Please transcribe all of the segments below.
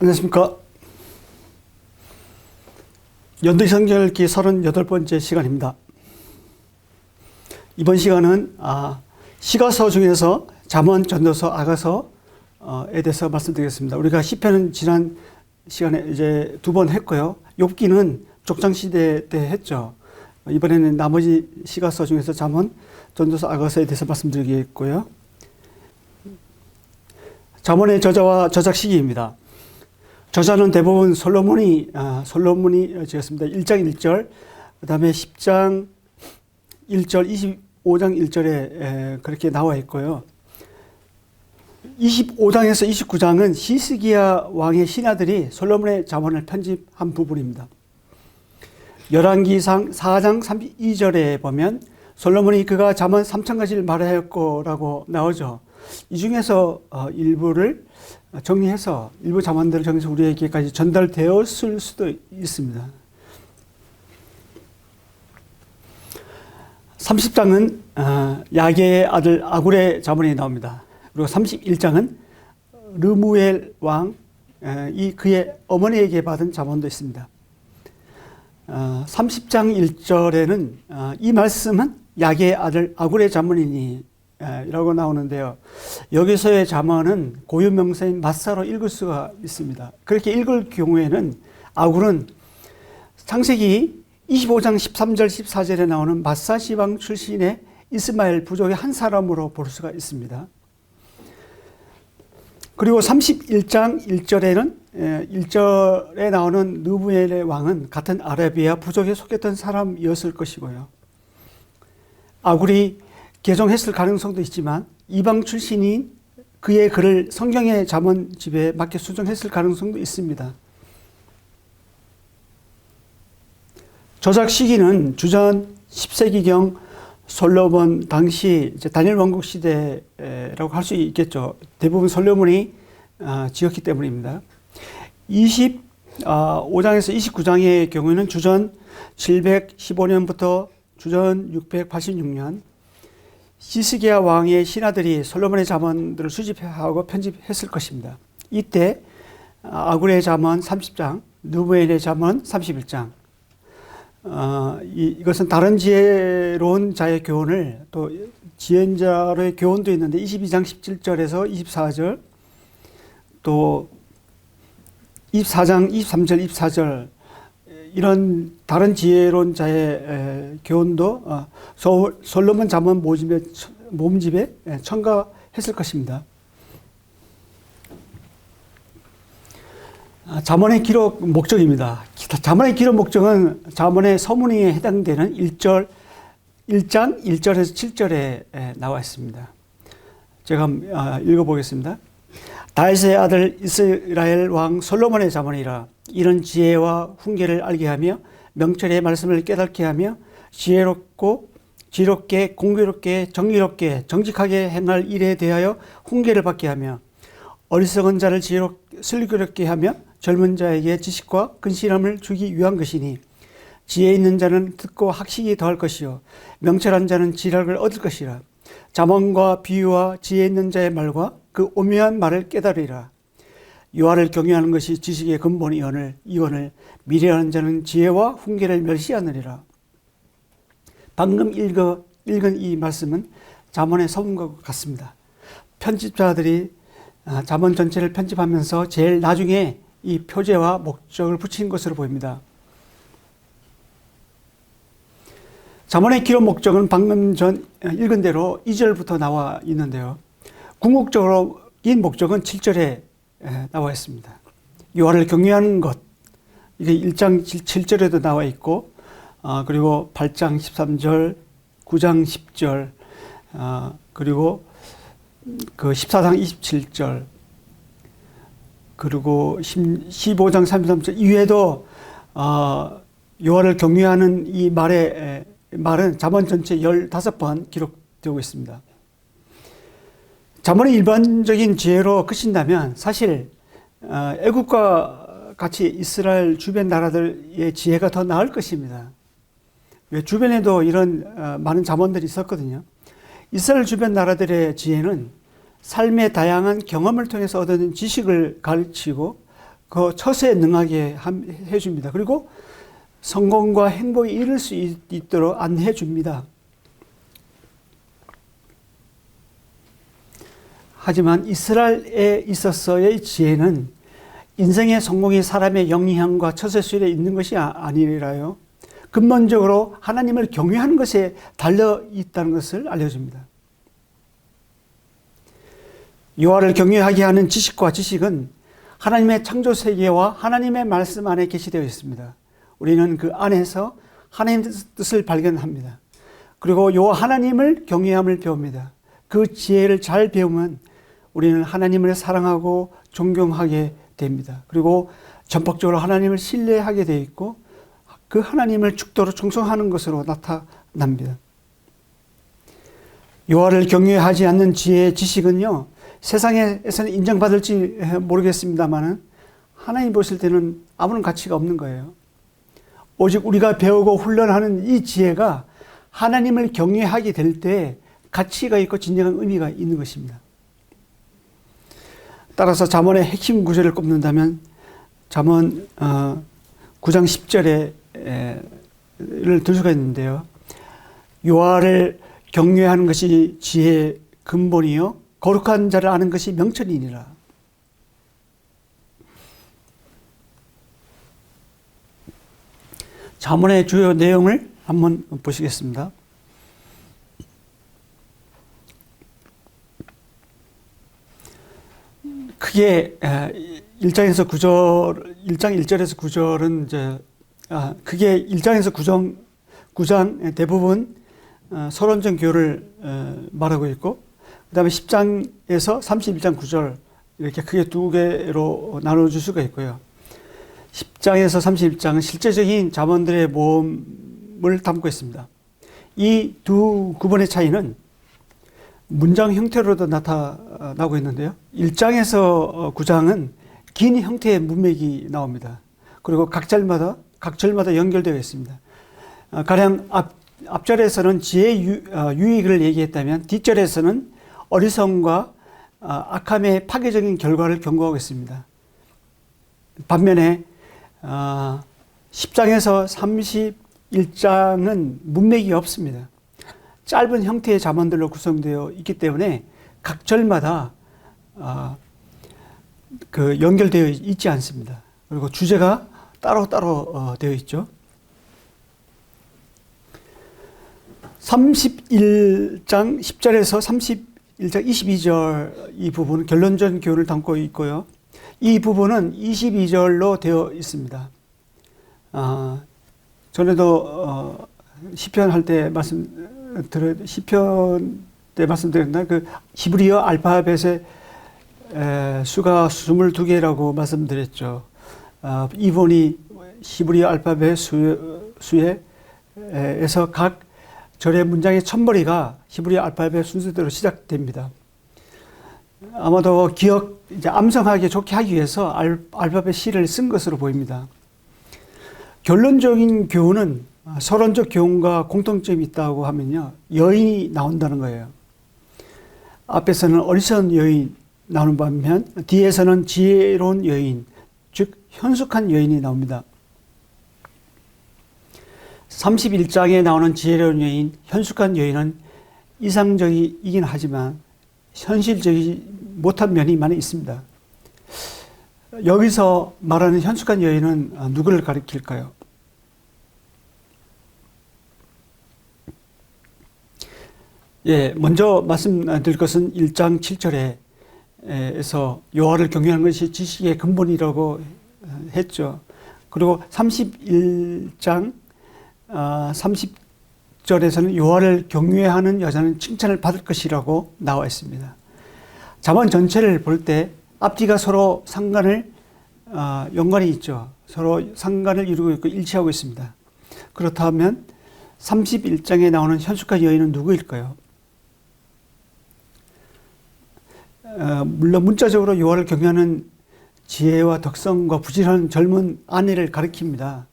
안녕하십니까. 연두리 성경 읽기 38번째 시간입니다. 이번 시간은 시가서 중에서 잠언, 전도서, 아가서에 대해서 말씀드리겠습니다. 우리가 시편은 지난 시간에 이제 2번 했고요. 욥기는 족장시대 때 했죠. 이번에는 나머지 시가서 중에서 잠언, 전도서, 아가서에 대해서 말씀드리겠고요. 잠언의 저자와 저작 시기입니다. 저자는 대부분 솔로몬이 지었습니다. 1장 1절, 그 다음에 10장 1절, 25장 1절에 그렇게 나와 있고요. 25장에서 29장은 히스기야 왕의 신하들이 솔로몬의 잠언을 편집한 부분입니다. 열왕기상 4장 32절에 보면 솔로몬이 그가 잠언 3,000가지를 말하였고라고 나오죠. 이 중에서 일부를 정리해서 일부 잠언들을 정리해서 우리에게까지 전달되었을 수도 있습니다. 30장은 야게의 아들 아굴의 잠언이 나옵니다. 그리고 31장은 르무엘 왕이 그의 어머니에게 받은 잠언도 있습니다. 30장 1절에는 이 말씀은 야게의 아들 아굴의 잠언이니 라고 나오는데요. 여기서의 잠언은 고유 명사인 마사로 읽을 수가 있습니다. 그렇게 읽을 경우에는 아굴은 창세기 25장 13절 14절에 나오는 마사 시방 출신의 이스마엘 부족의 한 사람으로 볼 수가 있습니다. 그리고 31장 1절에는 1절에 나오는 느부엘의 왕은 같은 아라비아 부족에 속했던 사람이었을 것이고요. 아굴이 개종했을 가능성도 있지만 이방 출신인 그의 글을 성경의 잠언집에 맞게 수정했을 가능성도 있습니다. 저작 시기는 주전 10세기경 솔로몬 당시 다니엘 왕국 시대라고 할 수 있겠죠. 대부분 솔로몬이 지었기 때문입니다. 25장에서 29장의 경우에는 주전 715년부터 주전 686년 히스기야 왕의 신하들이 솔로몬의 잠언들을 수집하고 편집했을 것입니다. 이때 아굴의 잠언 30장, 느부엘의 잠언 31장, 이것은 다른 지혜로운 자의 교훈을 또 지혜자로의 교훈도 있는데 22장 17절에서 24절, 또 24장 23절 24절 이런 다른 지혜로운 자의 교훈도 솔로몬 잠언 모음집에 첨가했을 것입니다. 잠언의 기록 목적입니다. 잠언의 기록 목적은 잠언의 서문에 해당되는 1장 1절에서 7절에 나와 있습니다. 제가 읽어보겠습니다. 다윗의 아들 이스라엘 왕 솔로몬의 잠언이라. 이런 지혜와 훈계를 알게 하며 명철의 말씀을 깨닫게 하며 지혜롭게 공교롭게 정의롭게 정직하게 행할 일에 대하여 훈계를 받게 하며 어리석은 자를 슬기롭게 하며 젊은 자에게 지식과 근실함을 주기 위한 것이니 지혜 있는 자는 듣고 학식이 더할 것이요 명철한 자는 지략을 얻을 것이라. 잠언과 비유와 지혜 있는 자의 말과 그 오묘한 말을 깨달으리라. 유아를 경외하는 것이 지식의 근본이오늘 이오늘 미래하는 자는 지혜와 훈계를 멸시하느니라. 방금 읽은 이 말씀은 잠언의 서문과 같습니다. 편집자들이 잠언 전체를 편집하면서 제일 나중에 이 표제와 목적을 붙인 것으로 보입니다. 잠언의 기록 목적은 방금 전 읽은 대로 2절부터 나와 있는데요. 궁극적인 목적은 7절에 나와 있습니다. 유아를 경외하는 것, 이게 1장 7절에도 나와 있고, 그리고 8장 13절, 9장 10절, 그리고 그 14장 27절, 그리고 15장 33절 이외에도 유아를 경외하는 이 말은 잠언 전체 15번 기록되고 있습니다. 잠언의 일반적인 지혜로 그친다면 사실 애국과 같이 이스라엘 주변 나라들의 지혜가 더 나을 것입니다. 왜 주변에도 이런 많은 잠언들이 있었거든요. 이스라엘 주변 나라들의 지혜는 삶의 다양한 경험을 통해서 얻는 지식을 가르치고 그 처세에 능하게 해줍니다. 그리고 성공과 행복에 이를 수 있도록 안내해 줍니다. 하지만 이스라엘에 있어서의 지혜는 인생의 성공이 사람의 영향과 처세 수에 있는 것이 아니라요. 근본적으로 하나님을 경외하는 것에 달려 있다는 것을 알려줍니다. 여호와를 경외하게 하는 지식과 지식은 하나님의 창조 세계와 하나님의 말씀 안에 계시되어 있습니다. 우리는 그 안에서 하나님의 뜻을 발견합니다. 그리고 여호와 하나님을 경외함을 배웁니다. 그 지혜를 잘 배우면 우리는 하나님을 사랑하고 존경하게 됩니다. 그리고 전폭적으로 하나님을 신뢰하게 되어 있고 그 하나님을 죽도록 충성하는 것으로 나타납니다. 여호와를 경외하지 않는 지혜의 지식은요, 세상에서는 인정받을지 모르겠습니다만 하나님 보실 때는 아무런 가치가 없는 거예요. 오직 우리가 배우고 훈련하는 이 지혜가 하나님을 경외하게 될 때 가치가 있고 진정한 의미가 있는 것입니다. 따라서 잠언의 핵심 구절을 꼽는다면 잠언 9장 10절을 들 수가 있는데요. 여호와를 경외하는 것이 지혜의 근본이요 거룩한 자를 아는 것이 명철이니라. 잠언의 주요 내용을 한번 보시겠습니다. 크게 1장에서 9절, 1장 1절에서 9절은 이제 크게 1장에서 9장 대부분 서론적 교를 말하고 있고, 그 다음에 10장에서 31장 9절 이렇게 크게 두 개로 나눠줄 수가 있고요. 10장에서 31장은 실제적인 잠언들의 모험을 담고 있습니다. 이 두 구본의 차이는 문장 형태로도 나타나고 있는데요. 1장에서 9장은 긴 형태의 문맥이 나옵니다. 그리고 각 절마다 연결되어 있습니다. 가령 앞절에서는 지혜의 유익을 얘기했다면 뒷절에서는 어리석음과 악함의 파괴적인 결과를 경고하고 있습니다. 반면에 10장에서 31장은 문맥이 없습니다. 짧은 형태의 잠언들로 구성되어 있기 때문에 각 절마다 연결되어 있지 않습니다. 그리고 주제가 따로 되어 있죠. 31장 10절에서 31장 22절 이 부분은 결론적인 교훈을 담고 있고요. 이 부분은 22절로 되어 있습니다. 전에도 시편 할 때 시편 때 말씀드렸나? 그 히브리어 알파벳의 수가 22개라고 말씀드렸죠. 이번이 히브리어 알파벳 수에서 각 절의 문장의 첫머리가 히브리어 알파벳 순서대로 시작됩니다. 아마도 이제 암송하기 좋게 하기 위해서 알파벳 C를 쓴 것으로 보입니다. 결론적인 교훈은 서론적 교훈과 공통점이 있다고 하면요, 여인이 나온다는 거예요. 앞에서는 어리석은 여인 나오는 반면 뒤에서는 지혜로운 여인, 즉 현숙한 여인이 나옵니다. 31장에 나오는 지혜로운 여인, 현숙한 여인은 이상적이긴 하지만 현실적이지 못한 면이 많이 있습니다. 여기서 말하는 현숙한 여인은 누구를 가리킬까요? 먼저 말씀드릴 것은 1장 7절에서 여호와를 경외하는 것이 지식의 근본이라고 했죠. 그리고 31장 30절에서는 여호와를 경외하는 여자는 칭찬을 받을 것이라고 나와 있습니다. 잠언 전체를 볼 때 앞뒤가 서로 연관이 있죠. 서로 상관을 이루고 있고 일치하고 있습니다. 그렇다면 31장에 나오는 현숙한 여인은 누구일까요? 물론 문자적으로 여호와를 경외하는 지혜와 덕성과 부지런한 젊은 아내를 가리킵니다.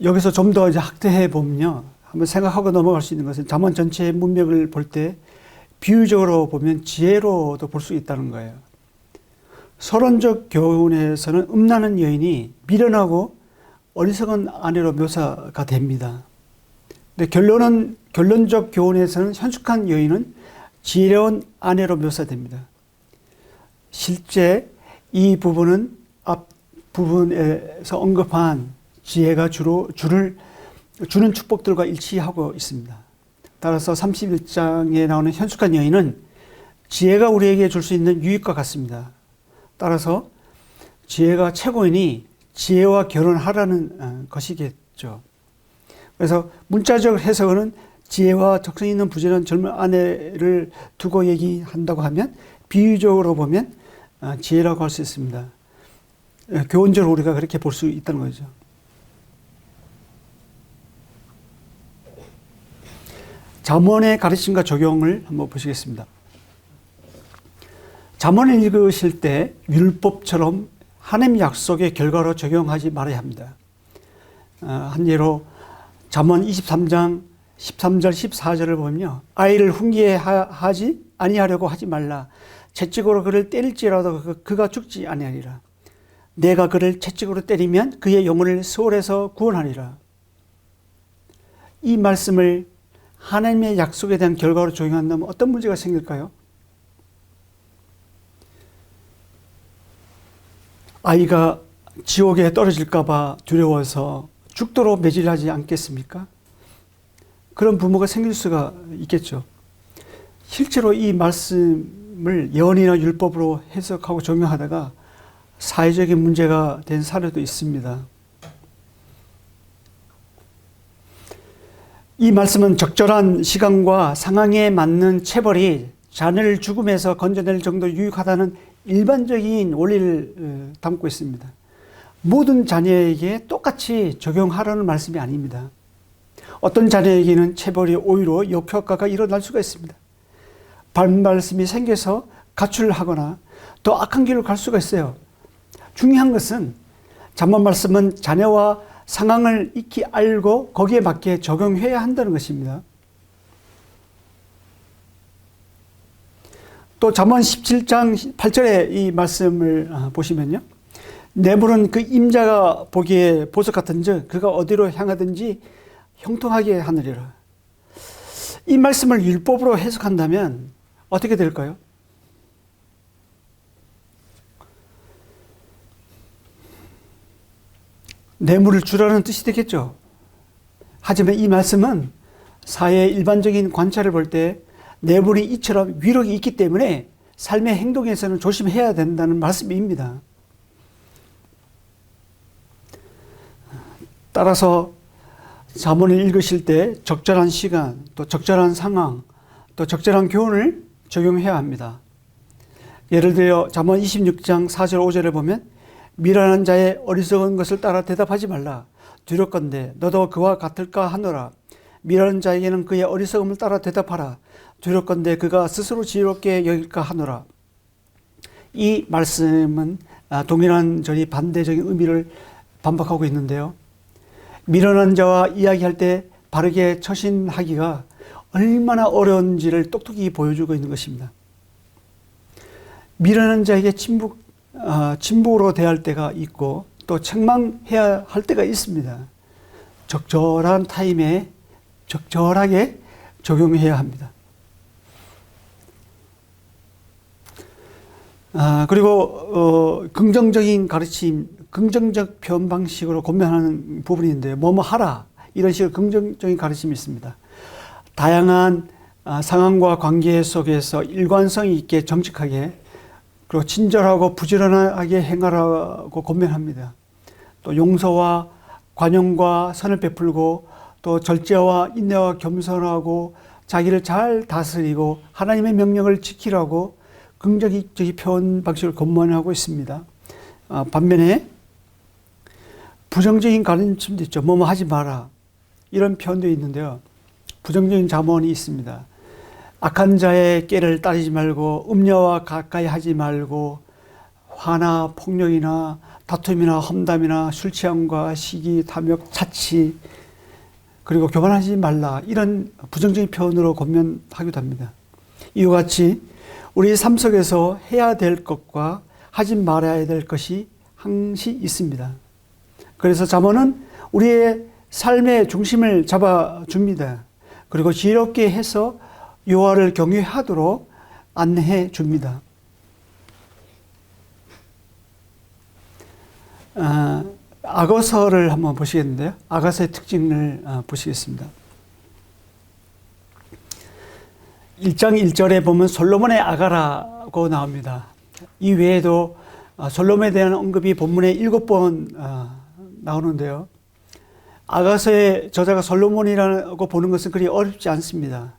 여기서 좀 더 이제 확대해 보면요, 한번 생각하고 넘어갈 수 있는 것은 잠언 전체의 문맥을 볼 때 비유적으로 보면 지혜로도 볼 수 있다는 거예요. 서론적 교훈에서는 음란한 여인이 미련하고 어리석은 아내로 묘사가 됩니다. 근데 결론적 교훈에서는 현숙한 여인은 지혜로운 아내로 묘사됩니다. 실제 이 부분은 앞 부분에서 언급한 지혜가 주는 축복들과 일치하고 있습니다. 따라서 31장에 나오는 현숙한 여인은 지혜가 우리에게 줄 수 있는 유익과 같습니다. 따라서 지혜가 최고이니 지혜와 결혼하라는 것이겠죠. 그래서 문자적 해석은 지혜와 적성 있는 부지런한 젊은 아내를 두고 얘기한다고 하면 비유적으로 보면 지혜라고 할 수 있습니다. 교훈적으로 우리가 그렇게 볼 수 있다는 거죠. 잠언의 가르침과 적용을 한번 보시겠습니다. 잠언을 읽으실 때 율법처럼 하나님 약속의 결과로 적용하지 말아야 합니다. 한 예로 잠언 23장 13절 14절을 보면요. 아이를 훈계하지 아니하려고 하지 말라. 채찍으로 그를 때릴지라도 그가 죽지 아니하리라. 내가 그를 채찍으로 때리면 그의 영혼을 수월에서 구원하리라. 이 말씀을 하나님의 약속에 대한 결과로 적용한다면 어떤 문제가 생길까요? 아이가 지옥에 떨어질까 봐 두려워서 죽도록 매질하지 않겠습니까? 그런 부모가 생길 수가 있겠죠. 실제로 이 말씀을 예언이나 율법으로 해석하고 적용하다가 사회적인 문제가 된 사례도 있습니다. 이 말씀은 적절한 시간과 상황에 맞는 체벌이 자녀를 죽음에서 건져낼 정도로 유익하다는 일반적인 원리를 담고 있습니다. 모든 자녀에게 똑같이 적용하라는 말씀이 아닙니다. 어떤 자녀에게는 체벌이 오히려 역효과가 일어날 수가 있습니다. 반말씀이 생겨서 가출하거나 더 악한 길로 갈 수가 있어요. 중요한 것은 잠언 말씀은 자녀와 상황을 익히 알고 거기에 맞게 적용해야 한다는 것입니다. 또 잠언 17장 8절의 이 말씀을 보시면요. 뇌물은 그 임자가 보기에 보석 같은즉 그가 어디로 향하든지 형통하게 하느니라. 이 말씀을 율법으로 해석한다면 어떻게 될까요? 뇌물을 주라는 뜻이 되겠죠. 하지만 이 말씀은 사회의 일반적인 관찰을 볼 때 뇌물이 이처럼 위력이 있기 때문에 삶의 행동에서는 조심해야 된다는 말씀입니다. 따라서 잠언을 읽으실 때 적절한 시간, 또 적절한 상황, 또 적절한 교훈을 적용해야 합니다. 예를 들어 잠언 26장 4절 5절을 보면 미련한 자의 어리석은 것을 따라 대답하지 말라. 두렵건대 너도 그와 같을까 하노라. 미련한 자에게는 그의 어리석음을 따라 대답하라. 두렵건대 그가 스스로 지혜롭게 여길까 하노라. 이 말씀은 동일한 전이 반대적인 의미를 반박하고 있는데요. 미련한 자와 이야기할 때 바르게 처신하기가 얼마나 어려운지를 똑똑히 보여주고 있는 것입니다. 미련한 자에게 침묵으로 대할 때가 있고 또 책망해야 할 때가 있습니다. 적절한 타임에 적절하게 적용해야 합니다. 그리고 긍정적인 가르침, 긍정적 표현 방식으로 권면하는 부분인데 뭐뭐 하라 이런 식으로 긍정적인 가르침이 있습니다. 다양한 상황과 관계 속에서 일관성 있게 정직하게 그리고 친절하고 부지런하게 행하라고 권면합니다. 또 용서와 관용과 선을 베풀고 또 절제와 인내와 겸손하고 자기를 잘 다스리고 하나님의 명령을 지키라고 긍정적인 표현 방식을 권면하고 있습니다. 반면에 부정적인 가르침도 있죠. 뭐뭐 하지 마라 이런 표현도 있는데요. 부정적인 잠언이 있습니다. 악한 자의 꾀를 따르지 말고 음녀와 가까이 하지 말고 화나 폭력이나 다툼이나 험담이나 술 취함과 시기, 탐욕, 자치 그리고 교만하지 말라 이런 부정적인 표현으로 권면하기도 합니다. 이와 같이 우리 삶 속에서 해야 될 것과 하지 말아야 될 것이 항시 있습니다. 그래서 잠언은 우리의 삶의 중심을 잡아줍니다. 그리고 지혜롭게 해서 여호와를 경외하도록 안내해 줍니다. 아가서를 한번 보시겠는데요. 아가서의 특징을 보시겠습니다. 1장 1절에 보면 솔로몬의 아가라고 나옵니다. 이 외에도 솔로몬에 대한 언급이 본문에 7번 나오는데요. 아가서의 저자가 솔로몬이라고 보는 것은 그리 어렵지 않습니다.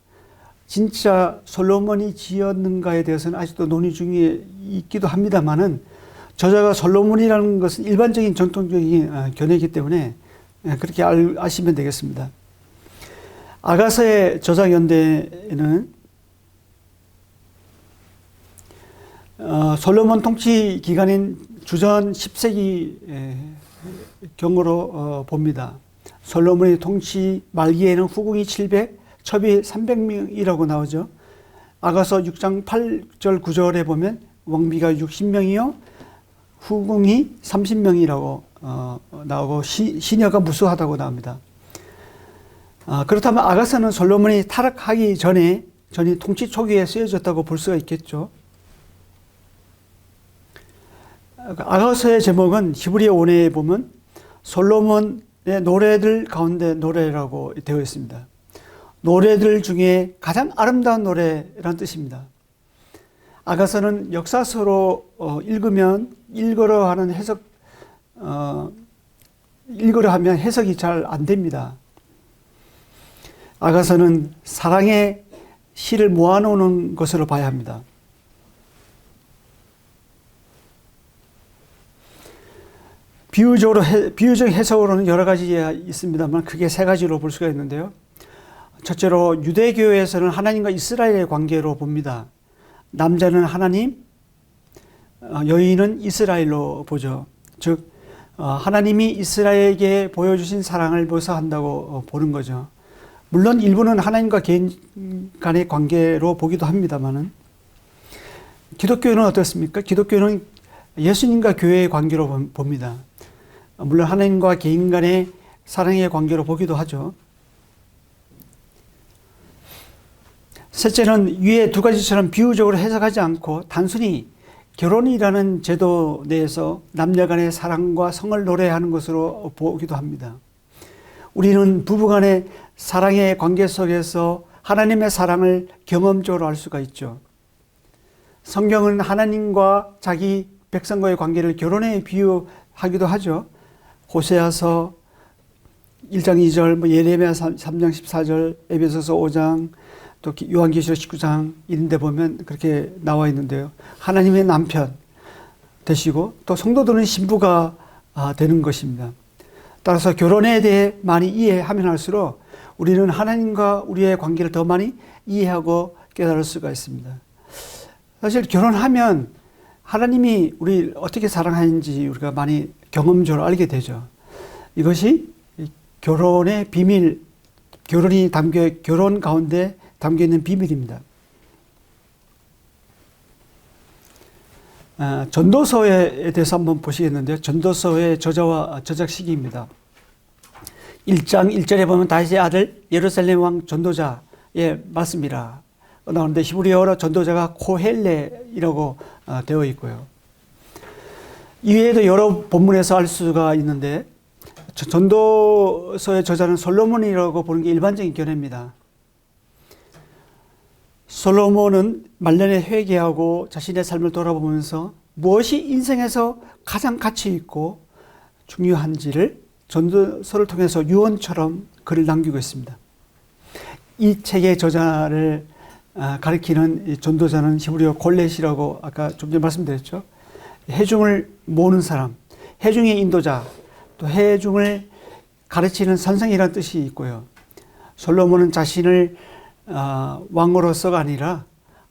진짜 솔로몬이 지었는가에 대해서는 아직도 논의 중에 있기도 합니다만은 저자가 솔로몬이라는 것은 일반적인 전통적인 견해이기 때문에 그렇게 아시면 되겠습니다. 아가서의 저작 연대에는 솔로몬 통치 기간인 주전 10세기 경으로 봅니다. 솔로몬의 통치 말기에는 후궁이 700, 첩이 300명이라고 나오죠. 아가서 6장 8절 9절에 보면 왕비가 60명이요 후궁이 30명이라고 나오고 시녀가 무수하다고 나옵니다. 그렇다면 아가서는 솔로몬이 타락하기 전이 통치 초기에 쓰여졌다고 볼 수가 있겠죠. 아가서의 제목은 히브리어 원어에 보면 솔로몬의 노래들 가운데 노래라고 되어 있습니다. 노래들 중에 가장 아름다운 노래라는 뜻입니다. 아가서는 역사서로 읽으면 읽으려 하면 해석이 잘 안 됩니다. 아가서는 사랑의 시를 모아놓는 것으로 봐야 합니다. 비유적 해석으로는 여러 가지가 있습니다만 크게 세 가지로 볼 수가 있는데요. 첫째로 유대교에서는 하나님과 이스라엘의 관계로 봅니다. 남자는 하나님, 여인은 이스라엘로 보죠. 즉 하나님이 이스라엘에게 보여주신 사랑을 묘사한다고 보는 거죠. 물론 일부는 하나님과 개인 간의 관계로 보기도 합니다만은 기독교는 어떻습니까? 기독교는 예수님과 교회의 관계로 봅니다. 물론 하나님과 개인 간의 사랑의 관계로 보기도 하죠. 셋째는 위의 두 가지처럼 비유적으로 해석하지 않고 단순히 결혼이라는 제도 내에서 남녀 간의 사랑과 성을 노래하는 것으로 보기도 합니다. 우리는 부부 간의 사랑의 관계 속에서 하나님의 사랑을 경험적으로 알 수가 있죠. 성경은 하나님과 자기 백성과의 관계를 결혼에 비유하기도 하죠. 호세아서 1장 2절, 예레미야 3장 14절, 에베소서 5장, 또 요한계시록 19장 이런 데 보면 그렇게 나와 있는데요. 하나님의 남편 되시고 또 성도들은 신부가 되는 것입니다. 따라서 결혼에 대해 많이 이해하면 할수록 우리는 하나님과 우리의 관계를 더 많이 이해하고 깨달을 수가 있습니다. 사실 결혼하면 하나님이 우리를 어떻게 사랑하는지 우리가 많이 경험적으로 알게 되죠. 이것이 결혼의 비밀, 결혼 가운데 담겨 있는 비밀입니다. 전도서에 대해서 한번 보시겠는데요. 전도서의 저자와 저작 시기입니다. 1장 1절에 보면 다윗의 아들 예루살렘 왕 전도자의 말씀이라 나오는데 히브리어로 전도자가 코헬레이라고 되어 있고요. 이외에도 여러 본문에서 알 수가 있는데 전도서의 저자는 솔로몬이라고 보는 게 일반적인 견해입니다. 솔로몬은 말년에 회개하고 자신의 삶을 돌아보면서 무엇이 인생에서 가장 가치 있고 중요한지를 전도서를 통해서 유언처럼 글을 남기고 있습니다. 이 책의 저자를 가리키는 전도자는 히브리어 골렛이라고 아까 좀 전에 말씀드렸죠. 회중을 모으는 사람, 회중의 인도자, 또 회중을 가르치는 선생이라는 뜻이 있고요. 솔로몬은 자신을 왕으로서가 아니라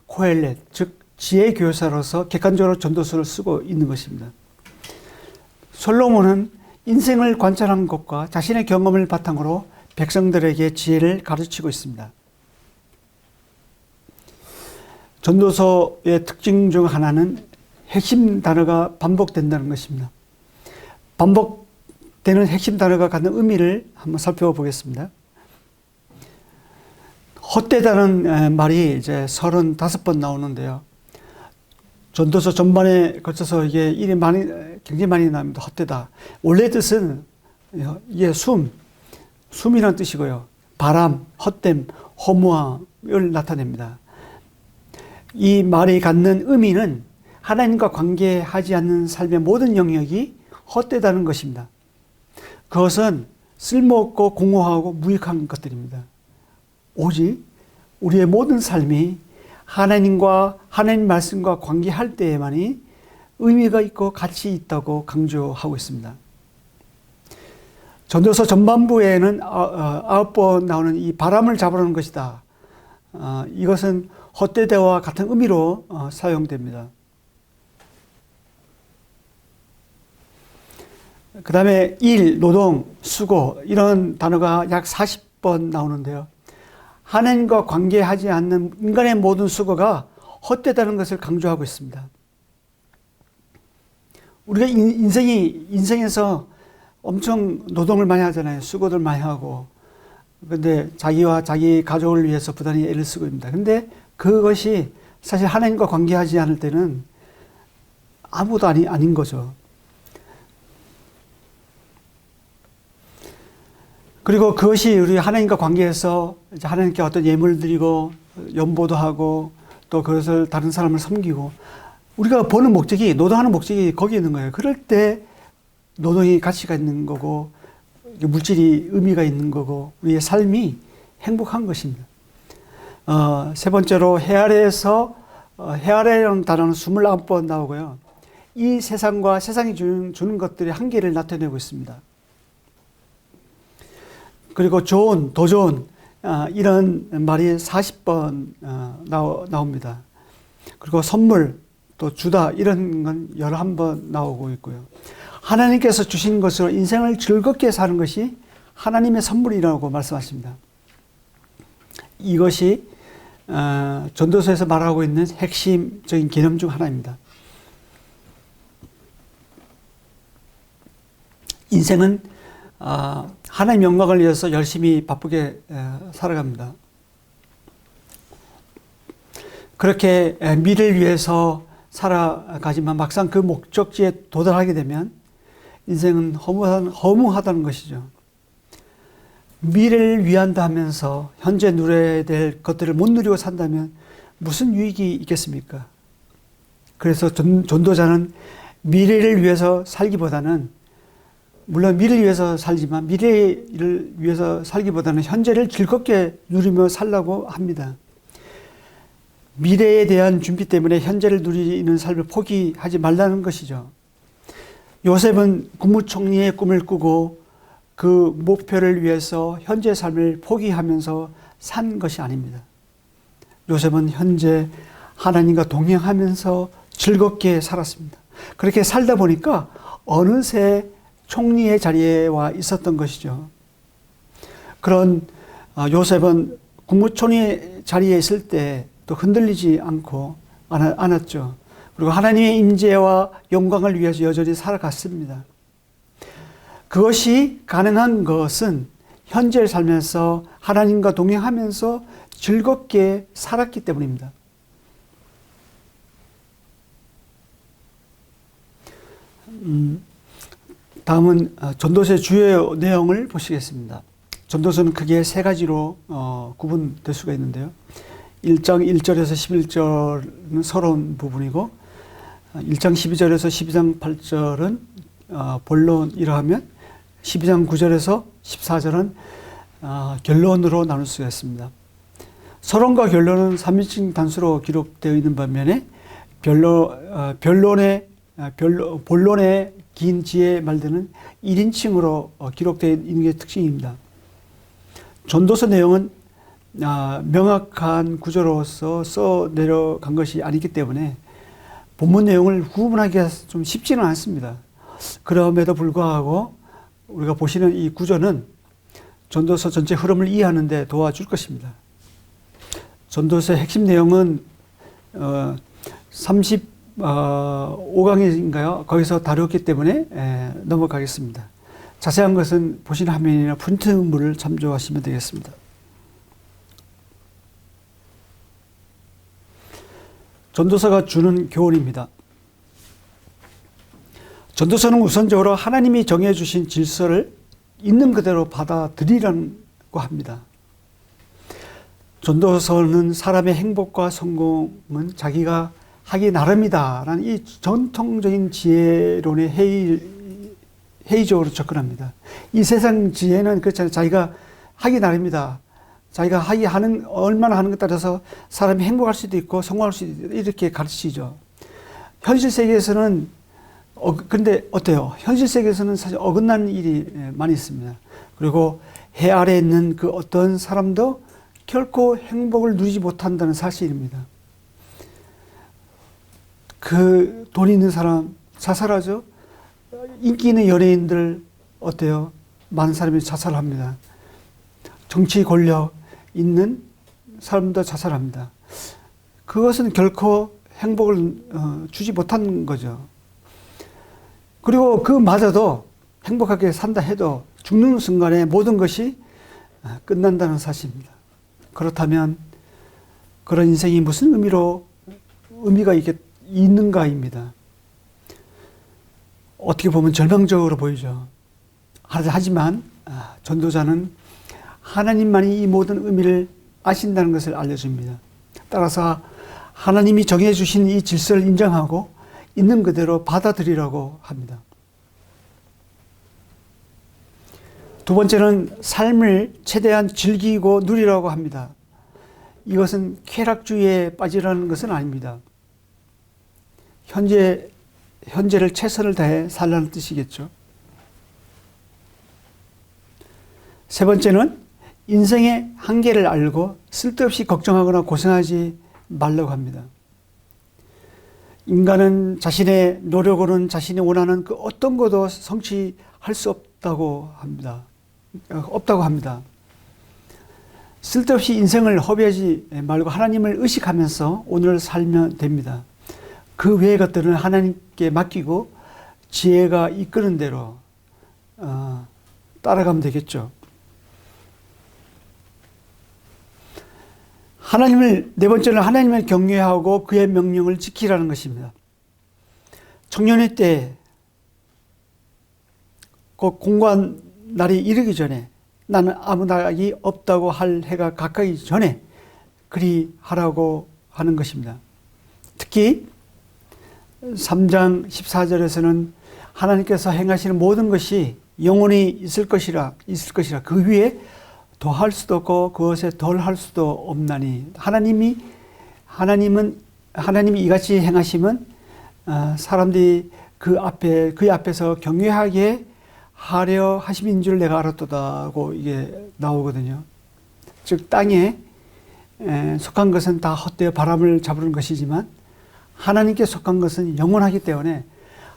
코헬렛, 즉 지혜 교사로서 객관적으로 전도서를 쓰고 있는 것입니다. 솔로몬은 인생을 관찰한 것과 자신의 경험을 바탕으로 백성들에게 지혜를 가르치고 있습니다. 전도서의 특징 중 하나는 핵심 단어가 반복된다는 것입니다. 반복되는 핵심 단어가 갖는 의미를 한번 살펴보겠습니다. 헛되다는 말이 이제 35번 나오는데요. 전도서 전반에 걸쳐서 이게 일이 굉장히 많이 나옵니다. 헛되다. 원래 뜻은 이게 숨이라는 뜻이고요. 바람, 헛됨, 허무함을 나타냅니다. 이 말이 갖는 의미는 하나님과 관계하지 않는 삶의 모든 영역이 헛되다는 것입니다. 그것은 쓸모없고 공허하고 무익한 것들입니다. 오직 우리의 모든 삶이 하나님과 하나님 말씀과 관계할 때에만이 의미가 있고 가치 있다고 강조하고 있습니다. 전도서 전반부에는 9번 나오는 이 바람을 잡으라는 것이다. 이것은 헛되다와 같은 의미로 사용됩니다. 그 다음에 일, 노동, 수고 이런 단어가 약 40번 나오는데요. 하나님과 관계하지 않는 인간의 모든 수고가 헛되다는 것을 강조하고 있습니다. 우리가 인생에서 엄청 노동을 많이 하잖아요. 수고들 많이 하고. 근데 자기와 자기 가족을 위해서 부단히 애를 쓰고 있습니다. 근데 그것이 사실 하나님과 관계하지 않을 때는 아무것도 아닌 거죠. 그리고 그것이 우리 하나님과 관계해서 하나님께 어떤 예물을 드리고 연보도 하고 또 그것을 다른 사람을 섬기고 우리가 버는 목적이, 노동하는 목적이 거기에 있는 거예요. 그럴 때 노동이 가치가 있는 거고 물질이 의미가 있는 거고 우리의 삶이 행복한 것입니다. 세 번째로 헤아레라는 단어는 29번 나오고요. 이 세상과 세상이 주는 것들의 한계를 나타내고 있습니다. 그리고 좋은, 더 좋은 이런 말이 40번 나옵니다. 그리고 선물, 또 주다 이런 건 11번 나오고 있고요. 하나님께서 주신 것으로 인생을 즐겁게 사는 것이 하나님의 선물이라고 말씀하십니다. 이것이 전도서에서 말하고 있는 핵심적인 개념 중 하나입니다. 인생은 하나님의 영광을 위해서 열심히 바쁘게 살아갑니다. 그렇게 미래를 위해서 살아가지만 막상 그 목적지에 도달하게 되면 인생은 허무하다는 것이죠. 미래를 위한다 하면서 현재 누려야 될 것들을 못 누리고 산다면 무슨 유익이 있겠습니까? 그래서 전도자는 미래를 위해서 살기보다는 물론 미래를 위해서 살지만 미래를 위해서 살기보다는 현재를 즐겁게 누리며 살라고 합니다. 미래에 대한 준비 때문에 현재를 누리는 삶을 포기하지 말라는 것이죠. 요셉은 국무총리의 꿈을 꾸고 그 목표를 위해서 현재 삶을 포기하면서 산 것이 아닙니다. 요셉은 현재 하나님과 동행하면서 즐겁게 살았습니다. 그렇게 살다 보니까 어느새 총리의 자리에 와 있었던 것이죠. 그런 요셉은 국무총리 자리에 있을 때 또 흔들리지 않았죠. 그리고 하나님의 임재와 영광을 위해서 여전히 살아갔습니다. 그것이 가능한 것은 현재를 살면서 하나님과 동행하면서 즐겁게 살았기 때문입니다. 다음은 전도서의 주요 내용을 보시겠습니다. 전도서는 크게 세 가지로 구분될 수가 있는데요. 1장 1절에서 11절은 서러운 부분이고 1장 12절에서 12장 8절은 본론이라 하면 12장 9절에서 14절은 결론으로 나눌 수가 있습니다. 서론과 결론은 3인칭 단수로 기록되어 있는 반면에 본론의 긴 지혜 말들은 1인칭으로 기록되어 있는 게 특징입니다. 전도서 내용은 명확한 구조로서 써 내려간 것이 아니기 때문에 본문 내용을 구분하기가 좀 쉽지는 않습니다. 그럼에도 불구하고 우리가 보시는 이 구조는 전도서 전체 흐름을 이해하는 데 도와줄 것입니다. 전도서의 핵심 내용은 5강인가요? 거기서 다뤘기 때문에 넘어가겠습니다. 자세한 것은 보시는 화면이나 프린트물을 참조하시면 되겠습니다. 전도서가 주는 교훈입니다. 전도서는 우선적으로 하나님이 정해주신 질서를 있는 그대로 받아들이라고 합니다. 전도서는 사람의 행복과 성공은 자기가 하기 나름이다라는 이 전통적인 지혜론에 회의적으로 접근합니다. 이 세상 지혜는 그렇잖아요. 자기가 하기 나름이다. 자기가 얼마나 하는 것에 따라서 사람이 행복할 수도 있고 성공할 수도 있고 이렇게 가르치죠. 현실 세계에서는 근데 어때요? 현실 세계에서는 사실 어긋나는 일이 많이 있습니다. 그리고 해 아래에 있는 그 어떤 사람도 결코 행복을 누리지 못한다는 사실입니다. 그 돈 있는 사람 자살하죠. 인기 있는 연예인들 어때요? 많은 사람이 자살합니다. 정치 권력 있는 사람도 자살합니다. 그것은 결코 행복을 주지 못한 거죠. 그리고 그마저도 행복하게 산다 해도 죽는 순간에 모든 것이 끝난다는 사실입니다. 그렇다면 그런 인생이 무슨 의미가 있는가입니다. 어떻게 보면 절망적으로 보이죠. 하지만 전도자는 하나님만이 이 모든 의미를 아신다는 것을 알려줍니다. 따라서 하나님이 정해주신 이 질서를 인정하고 있는 그대로 받아들이라고 합니다. 두 번째는 삶을 최대한 즐기고 누리라고 합니다. 이것은 쾌락주의에 빠지라는 것은 아닙니다. 현재를 최선을 다해 살라는 뜻이겠죠. 세 번째는 인생의 한계를 알고 쓸데없이 걱정하거나 고생하지 말라고 합니다. 인간은 자신의 노력으로는 자신이 원하는 그 어떤 것도 성취할 수 없다고 합니다. 쓸데없이 인생을 허비하지 말고 하나님을 의식하면서 오늘을 살면 됩니다. 그 외의 것들은 하나님께 맡기고 지혜가 이끄는 대로 따라가면 되겠죠. 네 번째는 하나님을 경외하고 그의 명령을 지키라는 것입니다. 청년의 때 공고한 날이 이르기 전에 나는 아무 낙이 없다고 할 해가 가까이 전에 그리 하라고 하는 것입니다. 특히 3장 14절에서는 하나님께서 행하시는 모든 것이 영원히 있을 것이라 그 위에 더할 수도 없고 그것에 덜 할 수도 없나니 하나님이 이같이 행하시면 사람들이 그 앞에서 경외하게 하려 하심인 줄 내가 알았도다고 이게 나오거든요. 즉 땅에 속한 것은 다 헛되어 바람을 잡으는 것이지만 하나님께 속한 것은 영원하기 때문에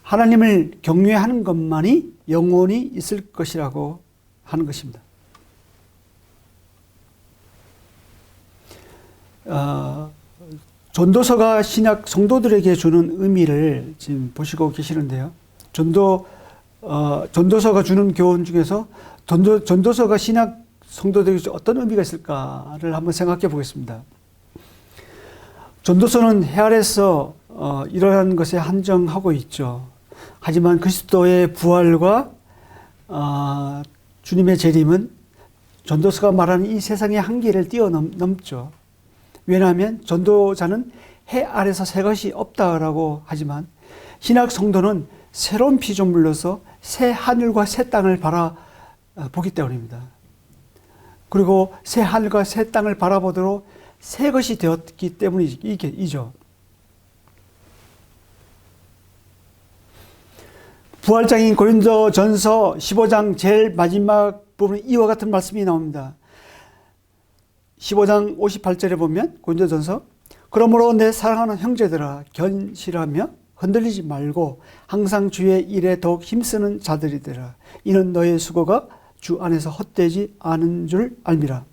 하나님을 경외하는 것만이 영원히 있을 것이라고 하는 것입니다. 전도서가 신약 성도들에게 주는 의미를 지금 보시고 계시는데요. 전도서가 주는 교훈 중에서 전도서가 신약 성도들에게 어떤 의미가 있을까를 한번 생각해 보겠습니다. 전도서는 해 아래서 일어나는 것에 한정하고 있죠. 하지만 그리스도의 부활과 주님의 재림은 전도서가 말하는 이 세상의 한계를 뛰어넘죠. 왜냐하면 전도자는 해 아래서 새 것이 없다라고 하지만 신약 성도는 새로운 피조물로서 새 하늘과 새 땅을 바라보기 때문입니다. 그리고 새 하늘과 새 땅을 바라보도록 새 것이 되었기 때문이죠. 부활장인 고린도전서 15장 제일 마지막 부분에 이와 같은 말씀이 나옵니다. 15장 58절에 보면 고린도전서 그러므로 내 사랑하는 형제들아 견실하며 흔들리지 말고 항상 주의 일에 더욱 힘쓰는 자들이되라. 이는 너의 수고가 주 안에서 헛되지 않은 줄 알미라.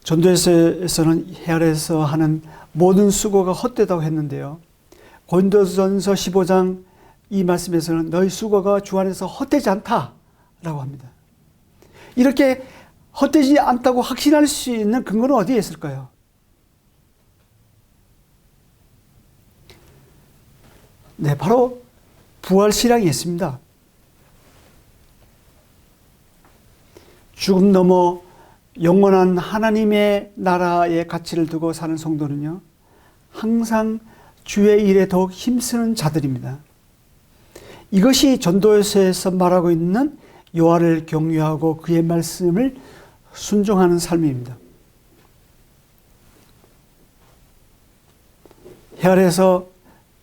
전도에서는 해 아래에서 하는 모든 수고가 헛되다고 했는데요. 고린도전서 15장 이 말씀에서는 너희 수고가 주 안에서 헛되지 않다라고 합니다. 이렇게 헛되지 않다고 확신할 수 있는 근거는 어디에 있을까요? 네, 바로 부활 신앙에 있습니다. 죽음 넘어 영원한 하나님의 나라의 가치를 두고 사는 성도는요, 항상 주의 일에 더욱 힘쓰는 자들입니다. 이것이 전도서에서 말하고 있는 여호와를 경외하고 그의 말씀을 순종하는 삶입니다. 해 아래에서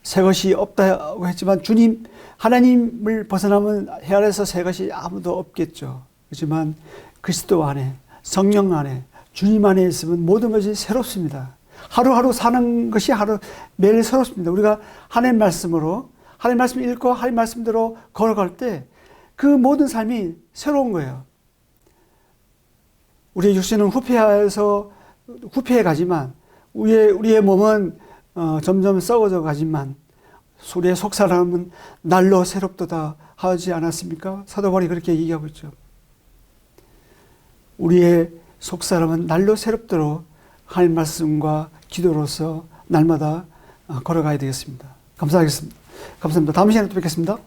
새 것이 없다고 했지만 주님, 하나님을 벗어나면 해 아래에서 새 것이 아무도 없겠죠. 그렇지만 그리스도 안에, 성령 안에, 주님 안에 있으면 모든 것이 새롭습니다. 하루하루 사는 것이 매일 새롭습니다. 우리가 하나님 말씀으로, 하나님 말씀 읽고 하나님 말씀대로 걸어갈 때 그 모든 삶이 새로운 거예요. 우리의 육신은 후퇴해 가지만 우리의 몸은 점점 썩어져 가지만 우리의 속사람은 날로 새롭도다 하지 않았습니까? 사도 바울이 그렇게 얘기하고 있죠. 우리의 속사람은 날로 새롭도록 하나님 말씀과 기도로서 날마다 걸어가야 되겠습니다. 감사합니다. 다음 시간에 또 뵙겠습니다.